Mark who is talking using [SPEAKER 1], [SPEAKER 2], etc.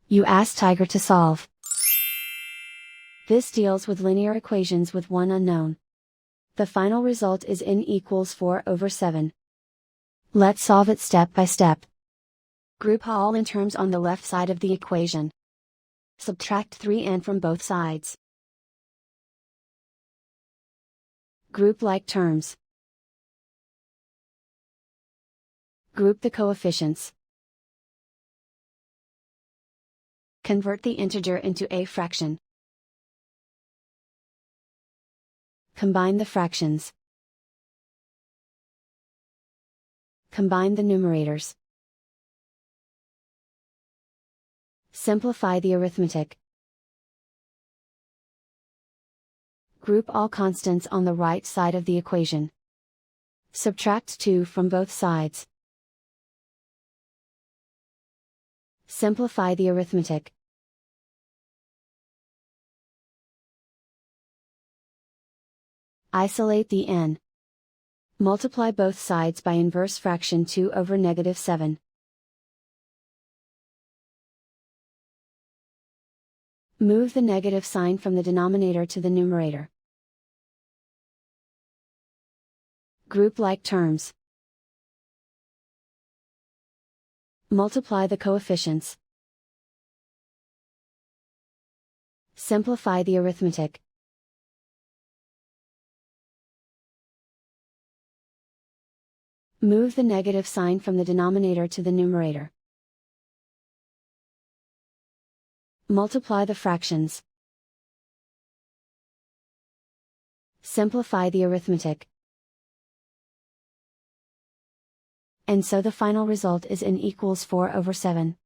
[SPEAKER 1] You ask Tiger to solve. This deals with linear equations with one unknown. The final result is n equals 4/7. Let's solve it step by step. Group all n terms on the left side of the equation. Subtract 3n from both sides. Group like terms. Group the coefficients. Convert the integer into a fraction. Combine the fractions. Combine the numerators. Simplify the arithmetic. Group all constants on the right side of the equation. Subtract 2 from both sides. Simplify the arithmetic. Isolate the n. Multiply both sides by inverse fraction 2/7. Move the negative sign from the denominator to the numerator. Group like terms. Multiply the coefficients. Simplify the arithmetic. Move the negative sign from the denominator to the numerator. Multiply the fractions. Simplify the arithmetic. And so the final result is n equals 4/7.